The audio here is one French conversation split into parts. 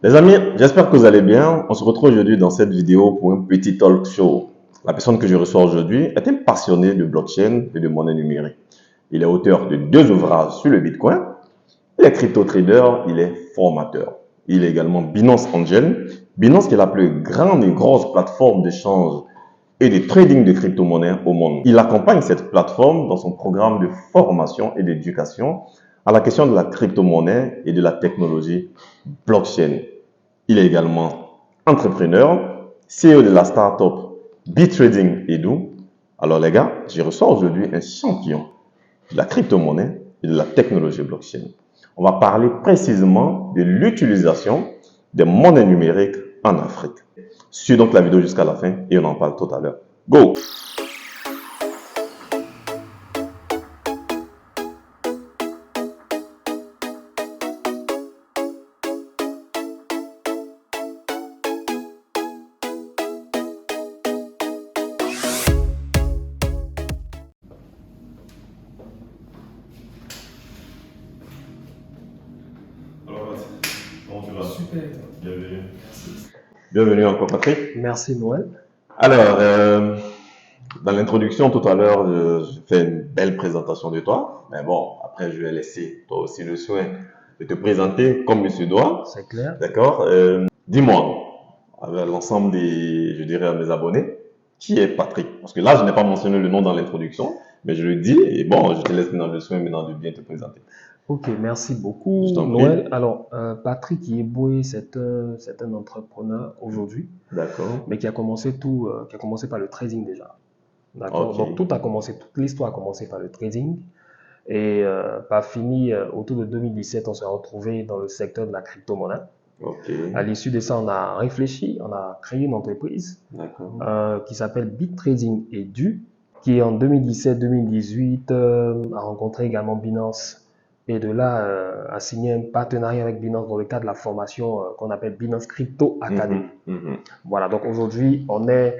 Les amis, j'espère que vous allez bien. On se retrouve aujourd'hui dans cette vidéo pour un petit talk show. La personne que je reçois aujourd'hui est un passionné de blockchain et de monnaie numérique. Il est auteur de 2 ouvrages sur le Bitcoin. Il est crypto-trader, il est formateur. Il est également Binance Angel. Binance qui est la plus grande et grosse plateforme d'échange et de trading de crypto-monnaies au monde. Il accompagne cette plateforme dans son programme de formation et d'éducation à la question de la crypto-monnaie et de la technologie blockchain. Il est également entrepreneur, CEO de la startup BitTrading Edu. Alors les gars, je reçois aujourd'hui un champion de la crypto-monnaie et de la technologie blockchain. On va parler précisément de l'utilisation des monnaies numériques en Afrique. Suis donc la vidéo jusqu'à la fin et on en parle tout à l'heure. Go! Comment tu vas? Super. Bienvenue. Bienvenue encore Patrick. Merci Noël. Alors, dans l'introduction tout à l'heure, je fais une belle présentation de toi. Mais bon, après je vais laisser toi aussi le soin de te présenter comme il se doit. C'est clair. D'accord? Dis-moi, avec l'ensemble je dirais à mes abonnés, qui est Patrick? Parce que là, je n'ai pas mentionné le nom dans l'introduction, mais je le dis. Et bon, je te laisse maintenant le soin maintenant de bien te présenter. Ok, merci beaucoup Je t'en prie. Noël. Alors, Patrick Yeboué, c'est un entrepreneur aujourd'hui, D'accord. mais qui a commencé par le trading déjà. D'accord. Ok. Donc toute l'histoire a commencé par le trading et par fini autour de 2017, on s'est retrouvé dans le secteur de la crypto-monnaie. Ok. À l'issue de ça, on a réfléchi, on a créé une entreprise D'accord. qui s'appelle BitTrading Edu, qui en 2017-2018 a rencontré également Binance. Et de là, a signé un partenariat avec Binance dans le cadre de la formation qu'on appelle Binance Crypto Academy. Voilà, donc aujourd'hui, on est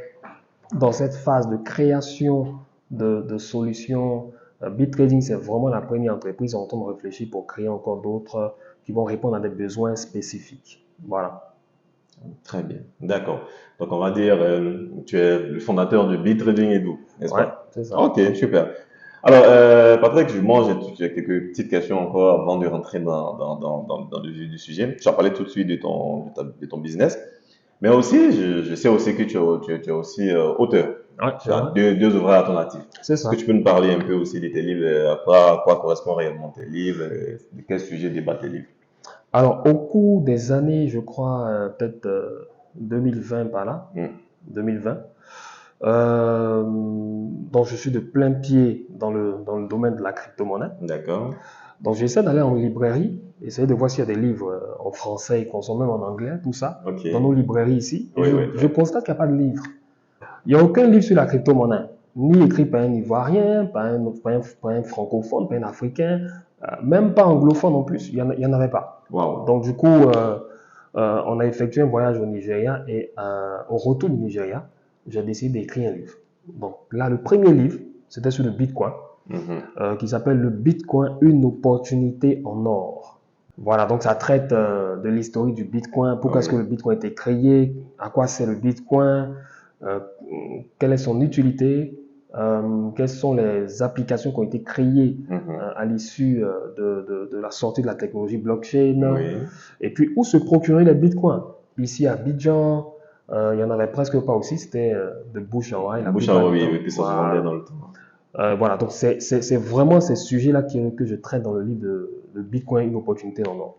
dans cette phase de création de solutions. BitTrading, c'est vraiment la première entreprise. On est en train de réfléchir pour créer encore d'autres qui vont répondre à des besoins spécifiques. Voilà. Très bien. D'accord. Donc, on va dire, tu es le fondateur de BitTrading Edu, n'est-ce Ouais, pas? c'est ça. Ok, super. Alors, Patrick, j'ai quelques petites questions encore avant de rentrer dans le vif du sujet. Tu as parlé tout de suite de ton business, mais aussi, je sais aussi que tu es aussi auteur. Ouais, Tu as deux ouvrages à ton actif. c'est Est-ce ça. que tu peux nous parler un peu aussi de tes livres, à quoi correspondent réellement tes livres, de quel sujet débattent tes livres? Alors, au cours des années, je crois, peut-être 2020 par là, 2020, donc je suis de plein pied dans le domaine de la crypto-monnaie. D'accord. Donc j'essaie d'aller en librairie, essayer de voir s'il y a des livres en français, qu'on sont même en anglais, tout ça, Ok. dans nos librairies ici. Et Oui, je constate qu'il n'y a pas de livre. Il n'y a aucun livre sur la crypto-monnaie, ni écrit par un Ivoirien, par un francophone, par un Africain, même pas anglophone en plus, il n'y en avait pas. Wow. Donc du coup, on a effectué un voyage au Nigeria et au retour du Nigeria, j'ai décidé d'écrire un livre. Donc là, le premier livre, c'était sur le Bitcoin, qui s'appelle le Bitcoin, une opportunité en or. Voilà, donc ça traite de l'historique du Bitcoin, pourquoi est-ce que le Bitcoin a été créé, à quoi sert le Bitcoin, quelle est son utilité, quelles sont les applications qui ont été créées à l'issue de la sortie de la technologie blockchain, et puis où se procurer les bitcoins. Ici à Abidjan, il n'y en avait presque pas aussi, c'était de bouche à oreille. Bouche à oreille, oui, que ça se vendait dans le temps. Voilà, donc c'est vraiment ces sujets-là que je traite dans le livre de Bitcoin, une opportunité en or.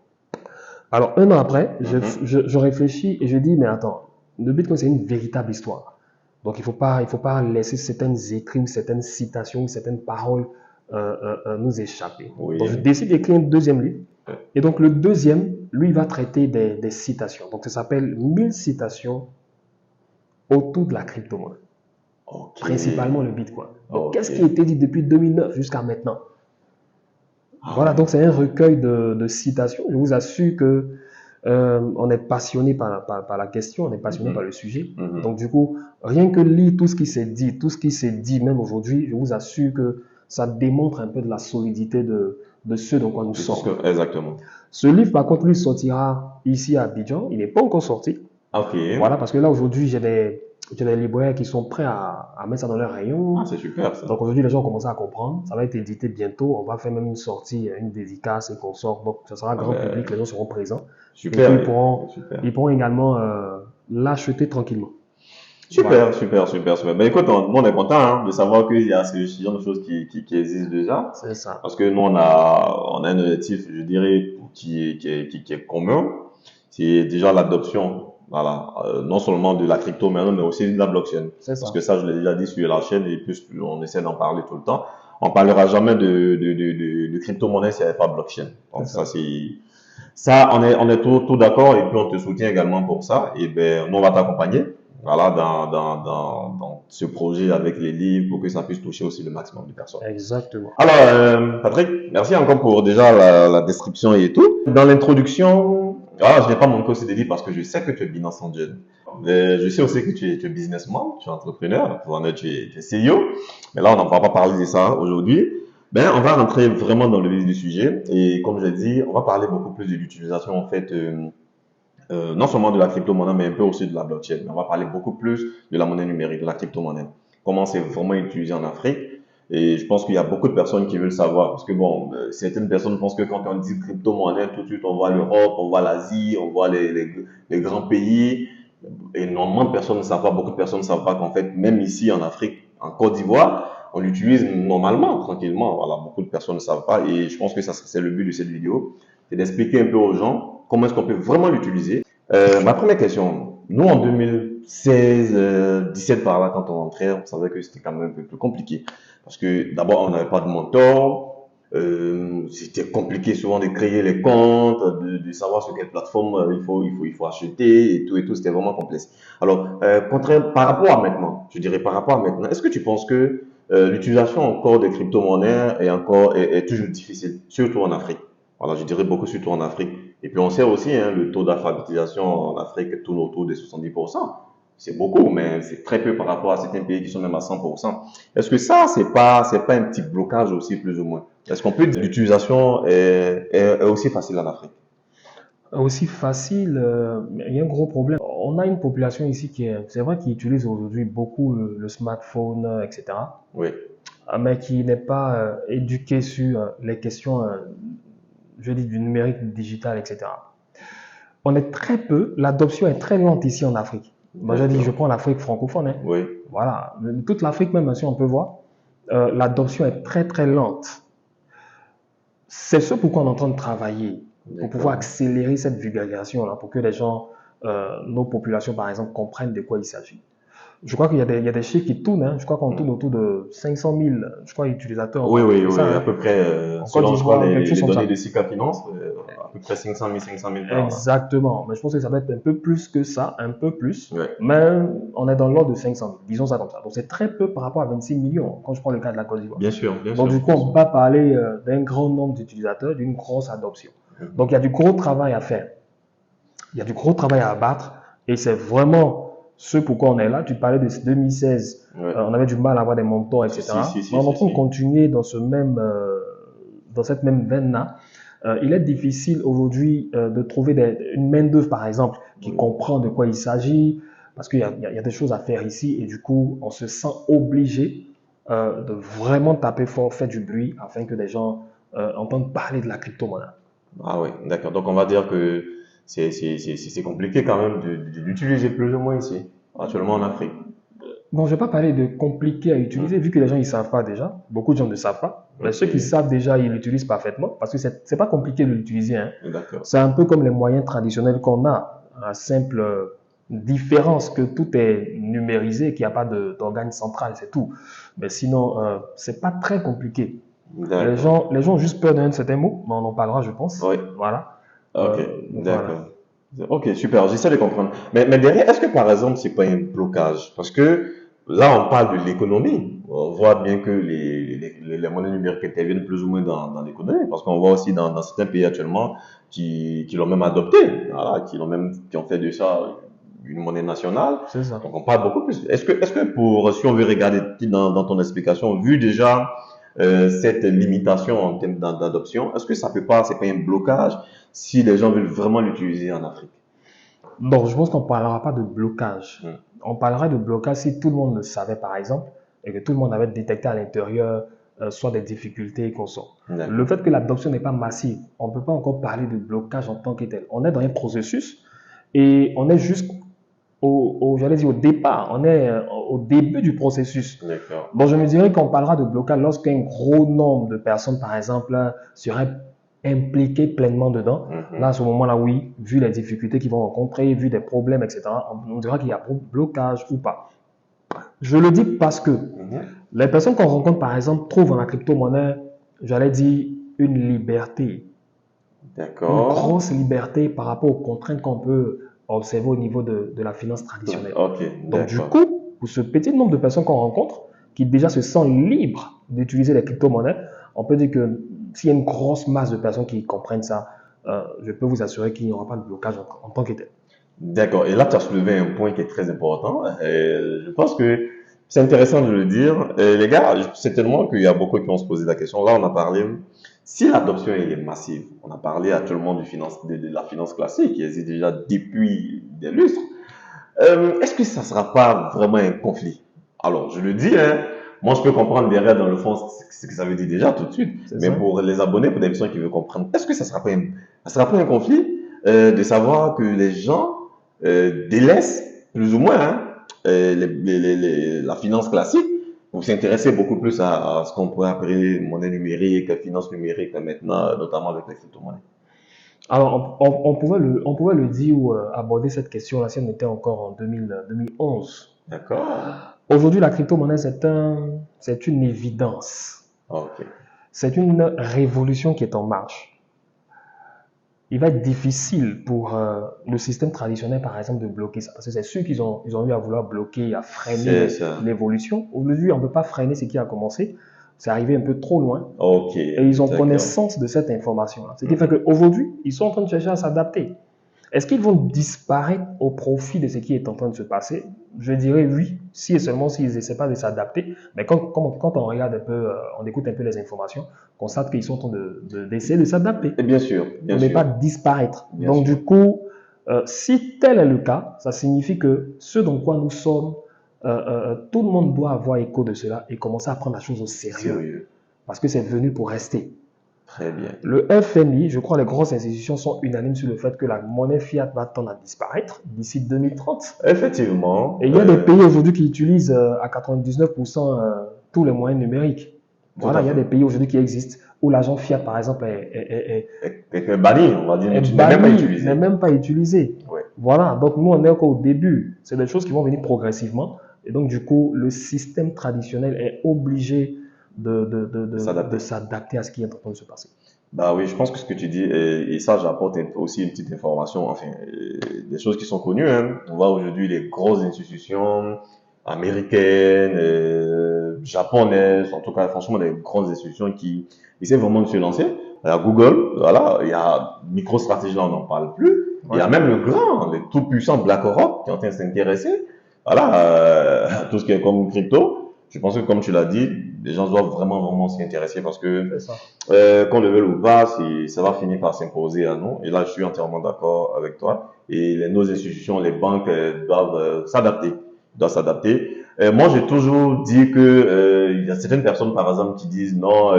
Alors, un an après, je réfléchis et je dis, mais attends, le Bitcoin, c'est une véritable histoire. Donc, il faut pas laisser certaines écrits, certaines citations, certaines paroles nous échapper. Donc, je décide d'écrire un deuxième livre. Et donc, le deuxième, lui, va traiter des citations. Donc, ça s'appelle 1000 citations autour de la crypto-monnaie. Principalement le Bitcoin. Donc, qu'est-ce qui a été dit depuis 2009 jusqu'à maintenant? Voilà, donc c'est un recueil de citations. Je vous assure que on est passionné par la question, on est passionné par le sujet. Donc du coup, rien que lire tout ce qui s'est dit, même aujourd'hui, je vous assure que ça démontre un peu de la solidité de de ce dont quoi nous Je pense sommes. exactement. Ce livre, par contre, lui sortira ici à Abidjan. Il n'est pas encore sorti. Ok. Voilà, parce que là, aujourd'hui, j'ai des libraires qui sont prêts à mettre ça dans leur rayon. Ah, c'est super ça. Donc aujourd'hui, les gens commencent à comprendre. Ça va être édité bientôt. On va faire même une sortie, une dédicace et qu'on sort. Donc ça sera grand public, les gens seront présents. Super. Et puis ils pourront également l'acheter tranquillement. Super. Ben écoute, on est content hein, de savoir qu'il y a ce genre de choses qui existent déjà. C'est ça. Parce que nous, on a un objectif, je dirais, qui est commun. C'est déjà l'adoption, voilà, non seulement de la crypto-monnaie, mais aussi de la blockchain. Parce que ça, je l'ai déjà dit sur la chaîne et plus on essaie d'en parler tout le temps. On parlera jamais de crypto-monnaie s'il n'y avait pas blockchain. Donc ça, on est tout d'accord et puis on te soutient également pour ça. Et ben, nous, on va t'accompagner. Voilà, dans ce projet avec les livres pour que ça puisse toucher aussi le maximum de personnes. Exactement. Alors, Patrick, merci encore pour déjà la description et tout. Dans l'introduction, je n'ai pas manqué aussi des livres parce que je sais que tu es Binance Angel. Mais je sais aussi que tu es businessman, tu es entrepreneur, tu es CEO. Mais là, on n'en va pas parler de ça aujourd'hui. Ben, on va rentrer vraiment dans le vif du sujet. Et comme je l'ai dit, on va parler beaucoup plus de l'utilisation, en fait, non seulement de la crypto-monnaie, mais un peu aussi de la blockchain. On va parler beaucoup plus de la monnaie numérique, de la crypto-monnaie. Comment c'est vraiment utilisé en Afrique. Et je pense qu'il y a beaucoup de personnes qui veulent savoir. Parce que bon, certaines personnes pensent que quand on dit crypto-monnaie, tout de suite, on voit l'Europe, on voit l'Asie, on voit les grands pays. Et normalement, personne ne savent pas, beaucoup de personnes ne savent pas qu'en fait, même ici en Afrique, en Côte d'Ivoire, on l'utilise normalement, tranquillement. Voilà, beaucoup de personnes ne savent pas. Et je pense que ça, c'est le but de cette vidéo. C'est d'expliquer un peu aux gens comment est-ce qu'on peut vraiment l'utiliser. Ma première question, nous en 2016, 17 par là, quand on rentrait, on savait que c'était quand même un peu plus compliqué. Parce que d'abord, on n'avait pas de mentor, c'était compliqué souvent de créer les comptes, de savoir sur quelle plateforme il faut acheter et tout, c'était vraiment complexe. Alors, par rapport à maintenant, je dirais par rapport à maintenant, est-ce que tu penses que l'utilisation encore des crypto-monnaies est toujours difficile, surtout en Afrique? Voilà, je dirais beaucoup surtout en Afrique. Et puis on sait aussi, hein, le taux d'alphabétisation en Afrique tourne autour des 70%. C'est beaucoup, mais c'est très peu par rapport à certains pays qui sont même à 100%. Est-ce que ça, c'est pas un petit blocage aussi, plus ou moins? Est-ce qu'on peut dire que l'utilisation est aussi facile en Afrique? Aussi facile, mais il y a un gros problème. On a une population ici c'est vrai, qui utilise aujourd'hui beaucoup le smartphone, etc. Oui. Mais qui n'est pas éduqué sur les questions, je dis, du numérique, du digital, etc. On est très peu, l'adoption est très lente ici en Afrique. Moi, je prends l'Afrique francophone. Hein. Oui. Voilà, toute l'Afrique même, si on peut voir, l'adoption est très très lente. C'est ce pourquoi on est en train de travailler, pour pouvoir accélérer cette vulgarisation-là, pour que les gens, nos populations par exemple, comprennent de quoi il s'agit. Je crois qu'il y a des chiffres qui tournent, hein. Je crois qu'on tourne autour de 500 000, je crois, utilisateurs. Oui, ça, à peu près, selon je crois, les données de Sika Finance, à peu près 500 000 par là. Exactement, mais je pense que ça va être un peu plus que ça, un peu plus, Ouais. mais on est dans l'ordre de 500 000, disons ça comme ça. Donc c'est très peu par rapport à 26 millions, quand je prends le cas de la Côte d'Ivoire. Bien sûr. Donc du coup, on va parler d'un grand nombre d'utilisateurs, d'une grosse adoption. Donc il y a du gros travail à faire, il y a du gros travail à abattre, et c'est vraiment ce pourquoi on est là. Tu parlais de 2016, on avait du mal à avoir des montants, etc. On est en train de continuer dans cette même veine-là. Il est difficile aujourd'hui de trouver une main-d'œuvre, par exemple, qui comprend de quoi il s'agit, parce qu'il y a des choses à faire ici, et du coup, on se sent obligé de vraiment taper fort, faire du bruit, afin que les gens entendent parler de la crypto-monnaie. Ah oui, d'accord. Donc on va dire que c'est compliqué quand même de l'utiliser plus ou moins ici, actuellement en Afrique. Bon, je ne vais pas parler de compliqué à utiliser, vu que les gens ne savent pas déjà. Beaucoup de gens ne savent pas. Mais ceux qui savent déjà, ils l'utilisent parfaitement, parce que c'est pas compliqué de l'utiliser. Hein. C'est un peu comme les moyens traditionnels qu'on a. La simple différence que tout est numérisé, qu'il n'y a pas d'organe central, c'est tout. Mais sinon, c'est pas très compliqué. Les gens ont juste peur d'un certain mot, mais on en parlera, je pense. Oui. Voilà. Ok, d'accord. Voilà. Ok, super, j'essaie de comprendre. Mais derrière, est-ce que par exemple, c'est pas un blocage? Parce que là, on parle de l'économie. On voit bien que les monnaies numériques interviennent plus ou moins dans l'économie, parce qu'on voit aussi dans certains pays actuellement qui l'ont même adopté, voilà, qui ont fait de ça une monnaie nationale. C'est ça. Donc on parle beaucoup plus. Est-ce que si on veut regarder dans ton explication, vu déjà cette limitation en termes d'adoption, est-ce que ça peut pas, c'est pas un blocage si les gens veulent vraiment l'utiliser en Afrique? Donc, je pense qu'on ne parlera pas de blocage. Hmm. On parlera de blocage si tout le monde le savait, par exemple, et que tout le monde avait détecté à l'intérieur soit des difficultés qu'on sort. Le fait que l'adoption n'est pas massive, on ne peut pas encore parler de blocage en tant que tel. On est dans un processus et on est juste j'allais dire au départ, on est au début du processus. Bon, je me dirais qu'on parlera de blocage lorsqu'un gros nombre de personnes, par exemple, seraient impliquées pleinement dedans. Là, à ce moment-là, oui, vu les difficultés qu'ils vont rencontrer, vu des problèmes, etc., on dira qu'il y a blocage ou pas. Je le dis parce que les personnes qu'on rencontre, par exemple, trouvent dans la crypto-monnaie, j'allais dire, une liberté. Une grosse liberté par rapport aux contraintes qu'on peut observer au niveau de la finance traditionnelle. Donc, du coup, pour ce petit nombre de personnes qu'on rencontre, qui déjà se sentent libres d'utiliser les crypto-monnaies, on peut dire que s'il y a une grosse masse de personnes qui comprennent ça, je peux vous assurer qu'il n'y aura pas de blocage en tant que tel. D'accord. Et là, tu as soulevé un point qui est très important. Je pense que c'est intéressant de le dire. Les gars, certainement qu'il y a beaucoup qui vont se poser la question. Là, on a parlé, si l'adoption est massive, on a parlé actuellement de la finance classique qui existe déjà depuis des lustres. Est-ce que ça ne sera pas vraiment un conflit? Alors, je le dis, hein, moi, je peux comprendre derrière, dans le fond, ce que ça veut dire déjà tout de suite. Mais pour les abonnés, pour des personnes qui veulent comprendre, est-ce que ça ne sera pas un conflit de savoir que les gens délaissent plus ou moins la finance classique pour s'intéresser beaucoup plus à ce qu'on pourrait appeler monnaie numérique, finance numérique maintenant, notamment avec les crypto-monnaies? Alors, on pouvait le dire ou aborder cette question-là si on était encore en 2011. D'accord. Aujourd'hui, la crypto-monnaie, c'est une évidence. C'est une révolution qui est en marche. Il va être difficile pour le système traditionnel, par exemple, de bloquer ça. Parce que c'est sûr qu'ils ont eu à vouloir bloquer, à freiner l'évolution. Aujourd'hui, on ne peut pas freiner ce qui a commencé. C'est arrivé un peu trop loin. Et ils ont connaissance de cette information-là. Ce qui fait qu'aujourd'hui, ils sont en train de chercher à s'adapter. Est-ce qu'ils vont disparaître au profit de ce qui est en train de se passer? Je dirais oui, si et seulement s'ils n'essaient pas de s'adapter. Mais quand on regarde un peu, on écoute un peu les informations, on constate qu'ils sont en train d'essayer de s'adapter. Et bien sûr. Mais pas disparaître. Donc du coup, si tel est le cas, ça signifie que ce dans quoi nous sommes, tout le monde doit avoir écho de cela et commencer à prendre la chose au sérieux. Parce que c'est venu pour rester. Très bien. Le FMI, je crois que les grosses institutions sont unanimes sur le fait que la monnaie fiat va tendre à disparaître d'ici 2030. Effectivement. Et il y a des pays aujourd'hui qui utilisent à 99% tous les moyens numériques. Voilà, il y a des pays aujourd'hui qui existent où l'argent fiat, par exemple, est banni, on va dire, n'est même pas utilisé. Voilà, donc nous, on est encore au début. C'est des choses qui vont venir progressivement. Et donc, du coup, le système traditionnel est obligé de s'adapter à ce qui est en train de se passer. Bah oui, je pense que ce que tu dis, et ça j'apporte aussi une petite information, enfin, des choses qui sont connues. Hein. On voit aujourd'hui les grosses institutions américaines, japonaises, en tout cas franchement des grandes institutions qui essaient vraiment de se lancer. Il y a Google, voilà, il y a MicroStrategy, là on n'en parle plus. Il y a même le tout puissant BlackRock qui est en train de s'intéresser, voilà, à tout ce qui est comme crypto. Je pense que comme tu l'as dit, les gens doivent vraiment s'y intéresser parce que qu'on le veuille ou pas, ça va finir par s'imposer à nous. Et là, je suis entièrement d'accord avec toi. Et nos institutions, les banques doivent s'adapter. Moi, j'ai toujours dit que il y a certaines personnes, par exemple, qui disent non,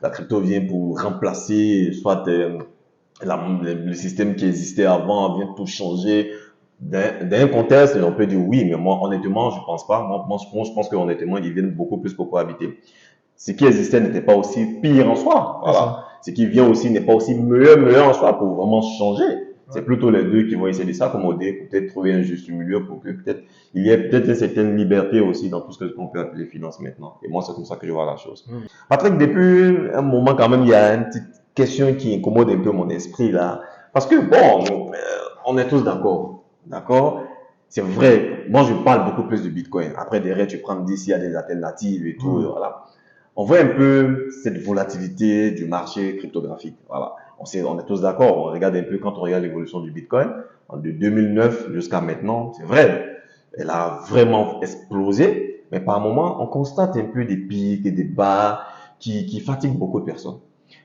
la crypto vient pour remplacer soit le système qui existait avant, vient tout changer. D'un contexte, on peut dire oui, mais moi, honnêtement, je pense pas. Moi, je pense que honnêtement, ils viennent beaucoup plus pour cohabiter. Ce qui existait n'était pas aussi pire en soi. Voilà. Ce qui vient aussi n'est pas aussi meilleur en soi pour vraiment changer. C'est plutôt les deux qui vont essayer de s'accommoder pour peut-être trouver un juste milieu pour que peut-être il y ait peut-être une certaine liberté aussi dans tout ce qu'on peut appeler finance maintenant. Et moi, c'est comme ça que je vois la chose. Patrick, depuis un moment quand même, il y a une petite question qui incommode un peu mon esprit là. Parce que bon, on est tous d'accord. D'accord? C'est vrai. Moi, je parle beaucoup plus de Bitcoin. Après, derrière, tu prends s'il y a des alternatives et tout. Voilà. On voit un peu cette volatilité du marché cryptographique. Voilà. On est tous d'accord. On regarde un peu quand on regarde l'évolution du Bitcoin. De 2009 jusqu'à maintenant, c'est vrai. Elle a vraiment explosé. Mais par moments, on constate un peu des pics et des bas. qui fatigue beaucoup de personnes.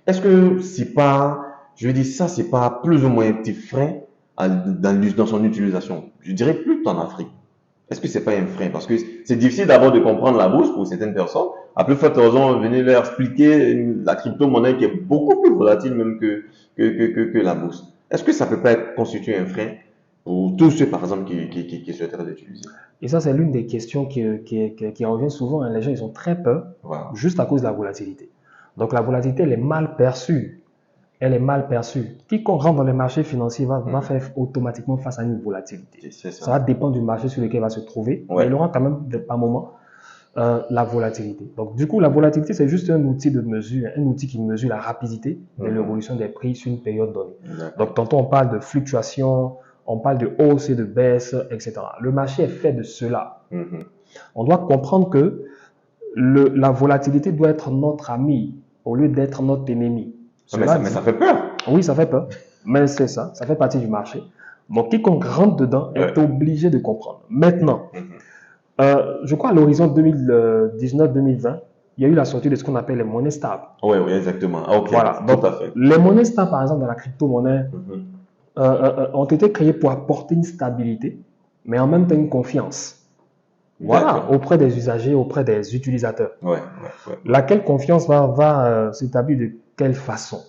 Est-ce que c'est pas, je veux dire, ça, c'est pas plus ou moins un petit frein dans son utilisation? Je dirais plus en Afrique. Est-ce que c'est pas un frein? Parce que c'est difficile d'abord de comprendre la bourse pour certaines personnes. À plus forte raison, venez leur expliquer la crypto-monnaie qui est beaucoup plus volatile même que la bourse. Est-ce que ça peut pas constituer un frein pour tous ceux, par exemple, qui souhaiteraient l'utiliser? Et ça, c'est l'une des questions qui revient souvent, hein. Les gens, ils ont très peur, Voilà. juste à cause de la volatilité. Donc, la volatilité, elle est mal perçue. Elle est mal perçue. Quiconque rentre dans les marchés financiers va faire automatiquement face à une volatilité. C'est Ça va dépendre du marché sur lequel il va se trouver, mais il aura quand même, par moment, la volatilité. Donc, du coup, la volatilité, c'est juste un outil de mesure, un outil qui mesure la rapidité de l'évolution des prix sur une période donnée. Donc, tantôt, on parle de fluctuation, on parle de hausse et de baisse, etc. Le marché est fait de cela. On doit comprendre que la volatilité doit être notre ami au lieu d'être notre ennemi. Mais ça fait peur. Oui, ça fait peur. Mais c'est ça, ça fait partie du marché. Donc, quiconque rentre dedans est obligé de comprendre. Maintenant, je crois à l'horizon 2019-2020, il y a eu la sortie de ce qu'on appelle les monnaies stables. Oui, exactement. Ok, voilà. Donc, tout à fait. Les monnaies stables, par exemple, dans la crypto-monnaie, ont été créées pour apporter une stabilité, mais en même temps une confiance. Voilà, auprès des usagers, auprès des utilisateurs. Laquelle confiance va s'établir de quelle façon?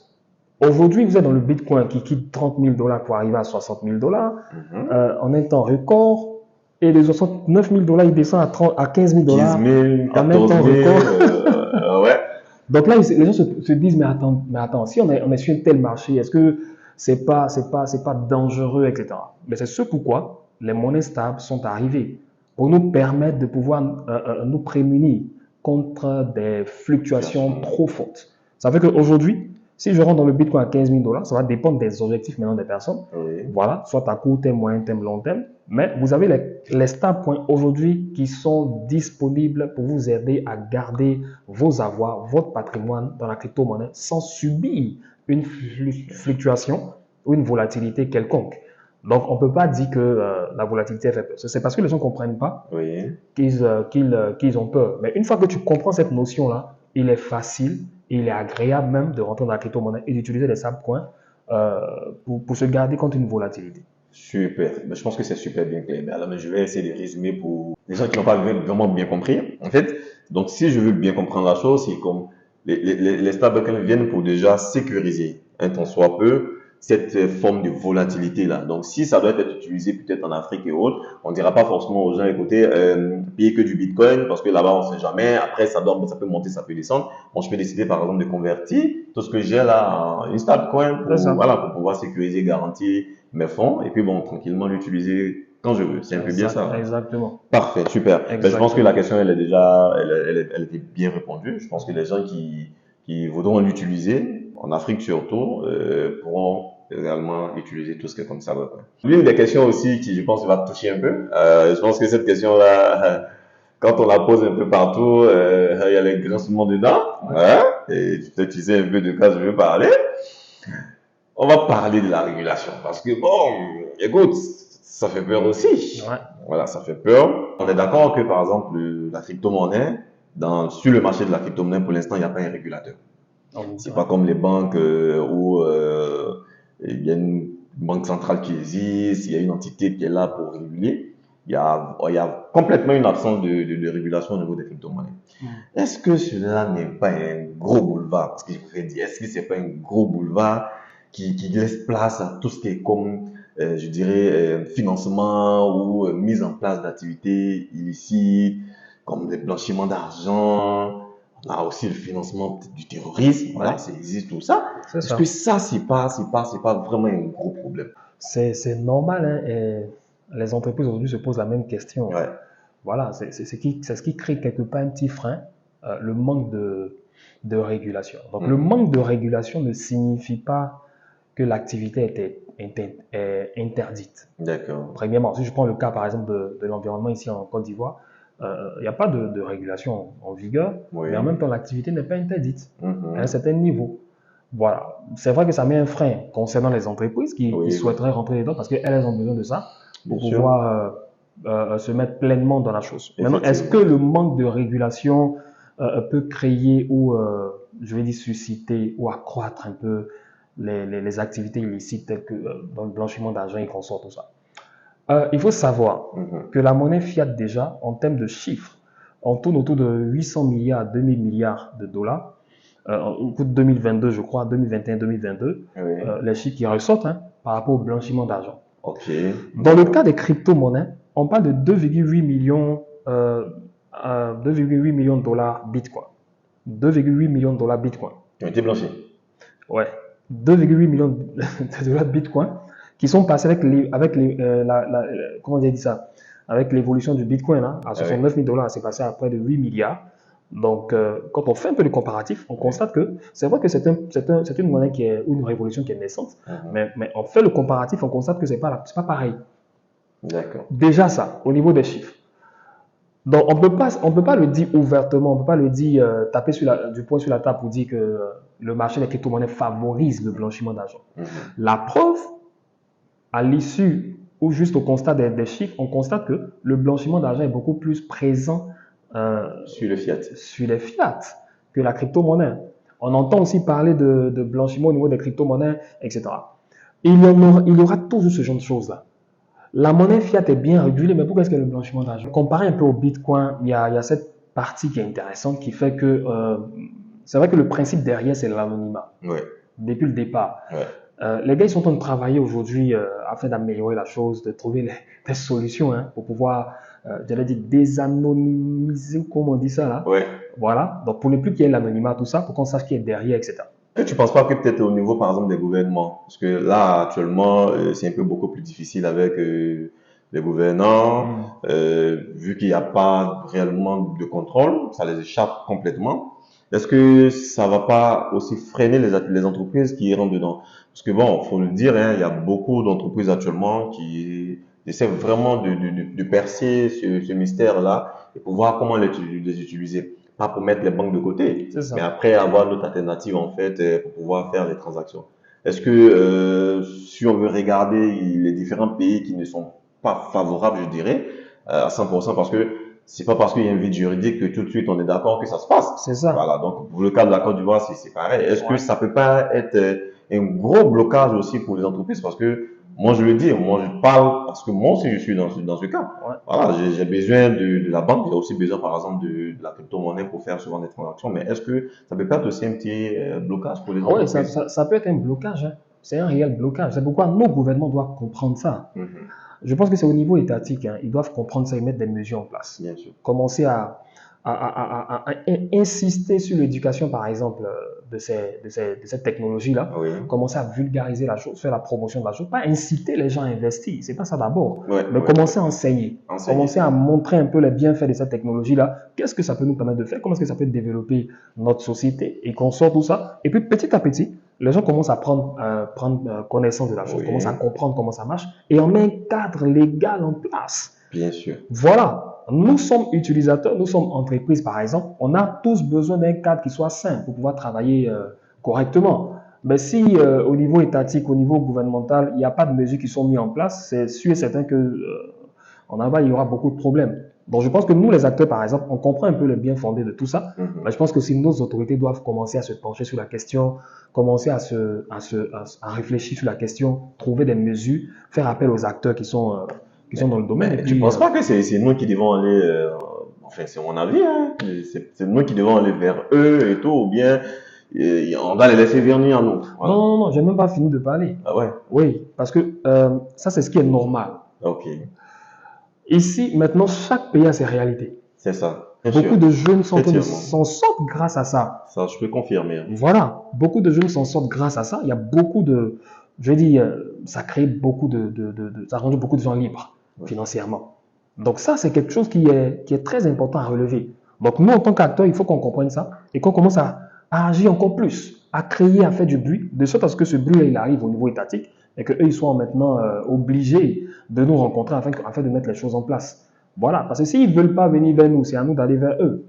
Aujourd'hui, vous êtes dans le Bitcoin qui quitte 30 000 $ pour arriver à 60 000 $, en un temps record, et les 69 000 $, il descend à 15 000 $. 15 000, 14 000, en un temps record. Donc là, les gens se disent, mais attends, si on est sur un tel marché, est-ce que c'est pas dangereux, etc. Mais c'est ce pourquoi les monnaies stables sont arrivées, pour nous permettre de pouvoir nous prémunir contre des fluctuations trop fortes. Ça fait qu'aujourd'hui, si je rentre dans le Bitcoin à 15 000 $, ça va dépendre des objectifs maintenant des personnes. Voilà, soit à court terme, moyen terme, long terme. Mais vous avez les stablecoins aujourd'hui qui sont disponibles pour vous aider à garder vos avoirs, votre patrimoine dans la crypto-monnaie sans subir une fluctuation ou une volatilité quelconque. Donc, on ne peut pas dire que la volatilité fait peur. C'est parce que les gens ne comprennent pas qu'ils ont peur. Mais une fois que tu comprends cette notion-là, il est facile et il est agréable même de rentrer dans la crypto-monnaie et d'utiliser les stablecoins pour se garder contre une volatilité. Super. Mais je pense que c'est super bien clair. Mais alors, je vais essayer de résumer pour les gens qui n'ont pas vraiment bien compris. En fait, donc si je veux bien comprendre la chose, c'est comme les stablecoins viennent pour déjà sécuriser un tant soit peu cette forme de volatilité là. Donc si ça doit être utilisé peut-être en Afrique et autres, on dira pas forcément aux gens, écoutez, payez que du Bitcoin parce que là-bas on sait jamais. Après ça peut monter, ça peut descendre. Bon, je peux décider par exemple de convertir tout ce que j'ai là en une stablecoin pour pouvoir sécuriser, garantir mes fonds et puis bon tranquillement l'utiliser quand je veux. C'est un peu bien ça. Exactement. Parfait, super. Ben, je pense que la question elle est déjà, elle était bien répondue. Je pense que les gens qui voudront l'utiliser en Afrique surtout pourront également utiliser tout ce qui est comme ça. L'une des questions aussi qui je pense va toucher un peu. Je pense que cette question là, quand on la pose un peu partout, il y a les grincements dedans. Et tu sais un peu de quoi je veux parler. On va parler de la régulation parce que bon, écoute, ça fait peur aussi. Voilà, ça fait peur. On est d'accord que par exemple la crypto-monnaie, sur le marché de la crypto-monnaie, pour l'instant, il n'y a pas un régulateur. C'est pas comme les banques où il y a une banque centrale qui existe, il y a une entité qui est là pour réguler. Il y a complètement une absence de régulation au niveau des crypto-monnaies. Est-ce que cela n'est pas un gros boulevard? Parce que je pourrais dire, est-ce que c'est pas un gros boulevard qui laisse place à tout ce qui est comme, je dirais, financement ou mise en place d'activités illicites, comme le blanchiment d'argent? On a aussi le financement du terrorisme, voilà, ça existe tout ça. Est-ce que ça, c'est pas vraiment un gros problème? C'est normal, hein, et les entreprises aujourd'hui se posent la même question. Voilà, c'est ce qui crée quelque part un petit frein, le manque de régulation. Donc, le manque de régulation ne signifie pas que l'activité est interdite. D'accord. Premièrement, si je prends le cas, par exemple, de l'environnement ici en Côte d'Ivoire, il n'y a pas de régulation en vigueur, mais en même temps, l'activité n'est pas interdite à un certain niveau. Voilà. C'est vrai que ça met un frein concernant les entreprises qui souhaiteraient rentrer dedans parce qu'elles ont besoin de ça pour pouvoir se mettre pleinement dans la chose. Maintenant, est-ce que le manque de régulation peut créer ou, je vais dire, susciter ou accroître un peu les activités illicites telles que dans le blanchiment d'argent et consorts, tout ça. Il faut savoir que la monnaie fiat déjà, en termes de chiffres, on tourne autour de 800 milliards, 2000 milliards de dollars. Au cours de 2022, je crois, 2021-2022, Oui. Les chiffres qui ressortent par rapport au blanchiment d'argent. Ok. Dans le cas des crypto-monnaies, on parle de 2,8 millions, 2,8 millions de dollars Bitcoin. 2,8 millions de dollars Bitcoin. Qui ont été blanchis. Ouais. 2,8 millions de dollars Bitcoin qui sont passés comment dire ça, avec l'évolution du Bitcoin à 69 000 dollars, c'est passé à près de 8 milliards. Donc, quand on fait un peu le comparatif, on constate que c'est vrai que c'est une monnaie qui est une révolution qui est naissante, mais on fait le comparatif, on constate que c'est pas pareil. D'accord. Déjà ça, au niveau des chiffres. Donc, on peut pas le dire ouvertement, on peut pas le dire, taper du poing sur la table pour dire que le marché des crypto-monnaies favorise le blanchiment d'argent. La preuve, à l'issue ou juste au constat des chiffres, on constate que le blanchiment d'argent est beaucoup plus présent sur le fiat. Sur les fiat que la crypto-monnaie. On entend aussi parler de blanchiment au niveau des crypto-monnaies, etc. Il y aura toujours ce genre de choses-là. La monnaie fiat est bien régulée, mais pourquoi est-ce qu'il y a le blanchiment d'argent? Comparé un peu au Bitcoin, il y a cette partie qui est intéressante qui fait que c'est vrai que le principe derrière, c'est l'anonymat. Ouais. Depuis le départ. Ouais. Les gars, ils sont en train de travailler aujourd'hui afin d'améliorer la chose, de trouver des solutions pour pouvoir, j'allais dire, désanonymiser, comment on dit ça là. Ouais. Voilà. Donc, pour ne plus qu'il y ait l'anonymat, tout ça, pour qu'on sache qui est derrière, etc. Est-ce que tu ne penses pas que peut-être au niveau, par exemple, des gouvernements, parce que là, actuellement, c'est un peu beaucoup plus difficile avec les gouvernants, vu qu'il n'y a pas réellement de contrôle, ça les échappe complètement. Est-ce que ça va pas aussi freiner les entreprises qui rentrent dedans? Parce que bon, faut le dire, il y a beaucoup d'entreprises actuellement qui essaient vraiment de percer ce mystère-là et pour voir comment les utiliser. Pas pour mettre les banques de côté, mais après avoir d'autres alternatives en fait pour pouvoir faire les transactions. Est-ce que si on veut regarder les différents pays qui ne sont pas favorables, je dirais, à 100%, parce que c'est pas parce qu'il y a un vide juridique que tout de suite on est d'accord que ça se passe. C'est ça. Voilà, donc pour le cas de la Côte d'Ivoire, c'est pareil. Est-ce que ça peut pas être un gros blocage aussi pour les entreprises? Parce que moi je le dis, moi je parle parce que moi aussi je suis dans ce cas. Voilà, j'ai besoin de la banque, j'ai aussi besoin par exemple de la crypto-monnaie pour faire souvent des transactions, mais est-ce que ça peut pas être aussi un petit blocage pour les entreprises? Oui, ça peut être un blocage. C'est un réel blocage. C'est pourquoi nos gouvernements doivent comprendre ça. Je pense que c'est au niveau étatique. Ils doivent comprendre ça et mettre des mesures en place. Bien sûr. Commencer à insister sur l'éducation, par exemple, de cette technologie-là. Oui. Commencer à vulgariser la chose, faire la promotion de la chose. Pas inciter les gens à investir, c'est pas ça d'abord. Ouais, mais commencer à enseigner. Commencer à montrer un peu les bienfaits de cette technologie-là. Qu'est-ce que ça peut nous permettre de faire? Comment est-ce que ça peut développer notre société et qu'on sort tout ça? Et puis, petit à petit, les gens commencent à prendre connaissance de la chose, commencent à comprendre comment ça marche et on met un cadre légal en place. Bien sûr. Voilà. Nous sommes utilisateurs, nous sommes entreprises par exemple, on a tous besoin d'un cadre qui soit sain pour pouvoir travailler correctement. Mais si au niveau étatique, au niveau gouvernemental, il n'y a pas de mesures qui sont mises en place, c'est sûr et certain que en aval, il y aura beaucoup de problèmes. Donc je pense que nous les acteurs par exemple, on comprend un peu le bien fondé de tout ça, mais je pense que si nos autorités doivent commencer à se pencher sur la question, commencer à réfléchir sur la question, trouver des mesures, faire appel aux acteurs qui sont dans le domaine. Mais tu ne penses pas que c'est nous qui devons aller, enfin c'est mon avis, c'est nous qui devons aller vers eux et tout, ou bien on doit les laisser venir à nous? Voilà. Non, j'ai même pas fini de parler. Ah ouais? Oui, parce que ça c'est ce qui est normal. Ok. Ici, maintenant, chaque pays a ses réalités. C'est ça. Beaucoup de jeunes s'en sortent grâce à ça. Ça, je peux confirmer. Voilà, beaucoup de jeunes s'en sortent grâce à ça. Il y a beaucoup de, je dis, ça crée beaucoup ça rend beaucoup de gens libres financièrement. Donc ça, c'est quelque chose qui est très important à relever. Donc nous, en tant qu'acteurs, il faut qu'on comprenne ça et qu'on commence à agir encore plus, à créer, à faire du bruit, de sorte à ce que ce bruit il arrive au niveau étatique et qu'eux, ils soient maintenant obligés de nous rencontrer afin de mettre les choses en place. Voilà, parce que s'ils ne veulent pas venir vers nous, c'est à nous d'aller vers eux.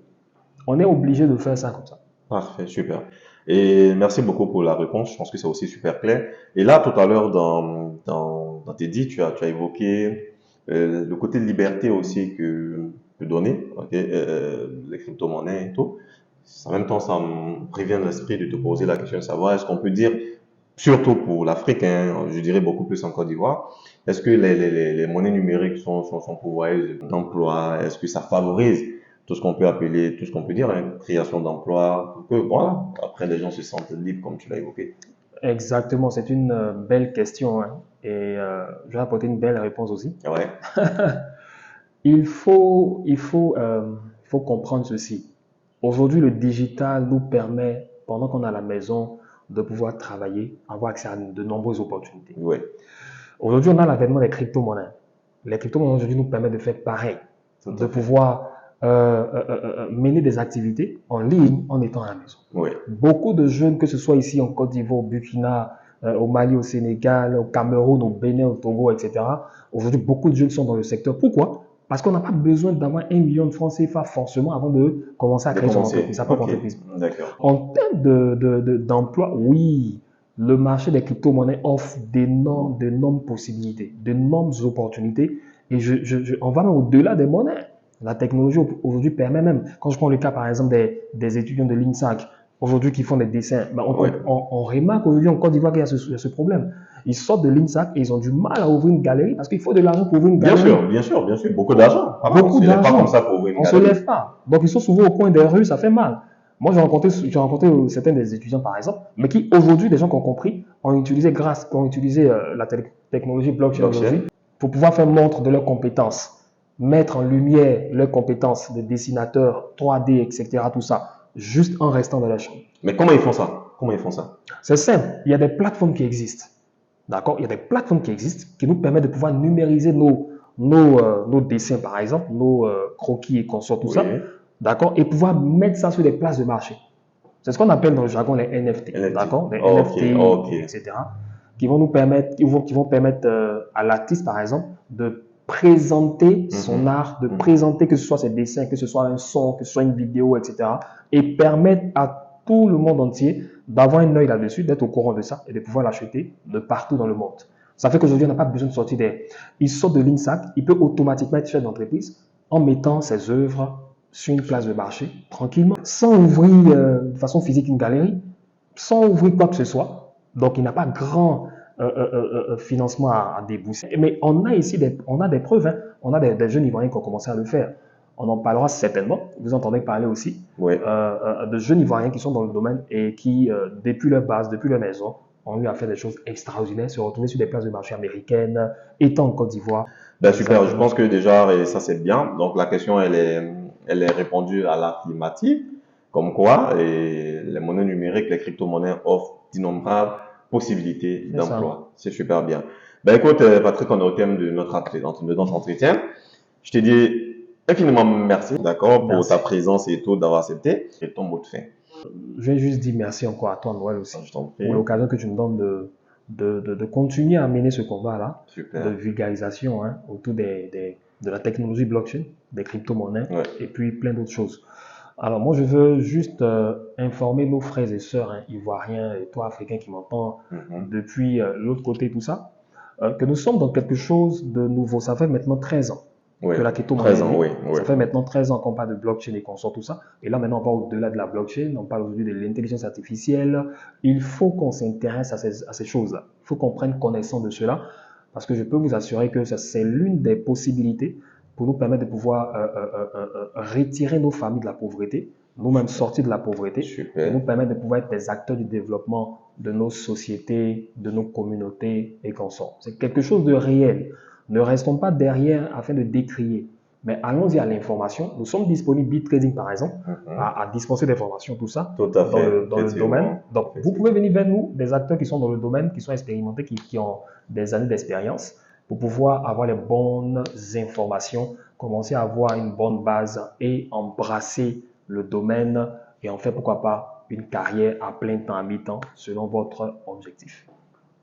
On est obligé de faire ça comme ça. Parfait, super. Et merci beaucoup pour la réponse. Je pense que c'est aussi super clair. Et là, tout à l'heure, dans tes dits, tu as évoqué le côté de liberté aussi que donner les crypto-monnaies et tout. En même temps, ça me prévient de l'esprit de te poser la question de savoir, est-ce qu'on peut dire, surtout pour l'Afrique, hein, je dirais beaucoup plus en Côte d'Ivoire, est-ce que les monnaies numériques sont pourvoyeuses d'emplois? Est-ce que ça favorise tout ce qu'on peut appeler, tout ce qu'on peut dire, hein, création d'emplois, pour que, voilà, après les gens se sentent libres, comme tu l'as évoqué. Exactement, c'est une belle question, hein. Et je vais apporter une belle réponse aussi. Ouais, Il faut comprendre ceci. Aujourd'hui, le digital nous permet, pendant qu'on est à la maison, de pouvoir travailler, avoir accès à de nombreuses opportunités. ouais, Aujourd'hui, on a l'avènement des crypto-monnaies. Les crypto-monnaies aujourd'hui nous permettent de faire pareil, tout de à fait. pouvoir mener des activités en ligne en étant à la maison. Oui, Beaucoup de jeunes, que ce soit ici en Côte d'Ivoire, au Burkina, au Mali, au Sénégal, au Cameroun, au Bénin, au Togo, etc. Aujourd'hui, beaucoup de jeunes sont dans le secteur. Pourquoi? Parce qu'on n'a pas besoin d'avoir 1 million de francs CFA forcément avant de commencer à de créer son commencer. entreprise, sa propre Ok, entreprise. d'accord. En termes d'emploi, oui, le marché des crypto-monnaies offre d'énormes possibilités, d'énormes opportunités. Et on va même au-delà des monnaies. La technologie aujourd'hui permet même, quand je prends le cas par exemple des étudiants de l'INSAC, aujourd'hui qui font des dessins, ben Oui, on remarque aujourd'hui en Côte d'Ivoire qu'il y a ce problème. Ils sortent de l'INSAC et ils ont du mal à ouvrir une galerie parce qu'il faut de l'argent pour ouvrir une bien galerie. sûr, bien sûr, bien sûr. Beaucoup d'argent. Ah non, on Beaucoup se lève pas comme d'argent. ça pour ouvrir une On ne se galerie. lève pas. Donc, ils sont souvent au coin des rues, ça fait mal. Moi, j'ai rencontré certains des étudiants, par exemple, mais qui, aujourd'hui, des gens qui ont compris, ont utilisé la technologie blockchain Blockchain. aujourd'hui pour pouvoir faire montre de leurs compétences, mettre en lumière leurs compétences de dessinateur, 3D, etc., tout ça, juste en restant dans la chambre. Mais comment ils font ça? Comment ils font ça? C'est simple. Il y a des plateformes qui existent. D'accord? Il y a des plateformes qui existent qui nous permettent de pouvoir numériser nos dessins, par exemple, nos croquis et consorts, tout ça. Oui, D'accord? Et pouvoir mettre ça sur des places de marché. C'est ce qu'on appelle dans le jargon les NFT. NFT. D'accord? Les Ok, NFT, ok. etc. Qui vont nous permettre, qui vont permettre à l'artiste, par exemple, de présenter son art, de présenter que ce soit ses dessins, que ce soit un son, que ce soit une vidéo, etc. Et permettre à tout le monde entier d'avoir un œil là-dessus, d'être au courant de ça et de pouvoir l'acheter de partout dans le monde. Ça fait qu'aujourd'hui, on n'a pas besoin de sortir des... Il sort de l'INSAC, il peut automatiquement être chef d'entreprise en mettant ses œuvres sur une place de marché, tranquillement, sans ouvrir de façon physique une galerie, sans ouvrir quoi que ce soit. Donc, il n'a pas grand financement à débourser. Mais on a ici on a des preuves, hein. On a des jeunes Ivoiriens qui ont commencé à le faire. On en parlera certainement. Vous entendez parler aussi Oui. de jeunes Ivoiriens qui sont dans le domaine et qui, depuis leur base, depuis leur maison, ont eu à faire des choses extraordinaires, se retrouver sur des places de marché américaines, étant en Côte d'Ivoire. Ben super, je pense que déjà, et ça c'est bien. Donc la question, elle est répondue à l'affirmative, comme quoi les monnaies numériques, les crypto-monnaies offrent d'innombrables possibilités d'emploi. C'est super bien. Ben écoute, Patrick, on est au thème de notre entretien. Je te dis infiniment merci, d'accord, pour ta présence et tout, d'avoir accepté. Et ton mot de fin. Je vais juste dire merci encore à toi, Noël, aussi, Je t'en prie. pour l'occasion que tu me donnes de continuer à mener ce combat-là, Super. de vulgarisation autour de la technologie blockchain, des crypto-monnaies et puis plein d'autres choses. Alors moi, je veux juste informer nos frères et sœurs ivoiriens et toi, africain qui m'entends depuis l'autre côté, tout ça, que nous sommes dans quelque chose de nouveau. Ça fait maintenant 13 ans que la crypto-monnaie ça fait maintenant 13 ans qu'on parle de blockchain et qu'on sort tout ça. Et là, maintenant, on parle au-delà de la blockchain, on parle aujourd'hui de l'intelligence artificielle. Il faut qu'on s'intéresse à ces choses-là. Il faut qu'on prenne connaissance de cela, parce que je peux vous assurer que c'est l'une des possibilités pour nous permettre de pouvoir retirer nos familles de la pauvreté, nous-mêmes sortir de la pauvreté, et nous permettre de pouvoir être des acteurs du développement de nos sociétés, de nos communautés et consorts. C'est quelque chose de réel. Ne restons pas derrière afin de décrier, mais allons-y à l'information. Nous sommes disponibles, BitTrading par exemple, à dispenser des formations, tout ça, tout à fait, dans le domaine. Donc, vous pouvez venir vers nous, des acteurs qui sont dans le domaine, qui sont expérimentés, qui ont des années d'expérience, pour pouvoir avoir les bonnes informations, commencer à avoir une bonne base et embrasser le domaine et en faire, pourquoi pas, une carrière à plein temps, à mi-temps, selon votre objectif.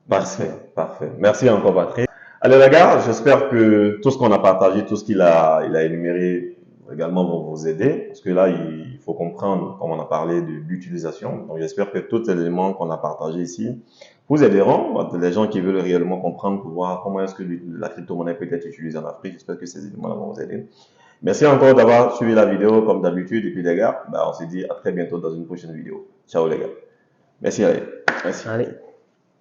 Parfait, parfait. Merci encore, Patrick. Allez, les gars, j'espère que tout ce qu'on a partagé, tout ce qu'il a énuméré également vont vous aider. Parce que là, il faut comprendre, comme on a parlé, de l'utilisation. Donc, j'espère que tous les éléments qu'on a partagés ici vous aideront. Les gens qui veulent réellement comprendre pour voir comment est-ce que la crypto-monnaie peut être utilisée en Afrique, j'espère que ces éléments-là vont vous aider. Merci encore d'avoir suivi la vidéo comme d'habitude. Et puis les gars, on se dit à très bientôt dans une prochaine vidéo. Ciao les gars. Merci, allez. Merci. Allez.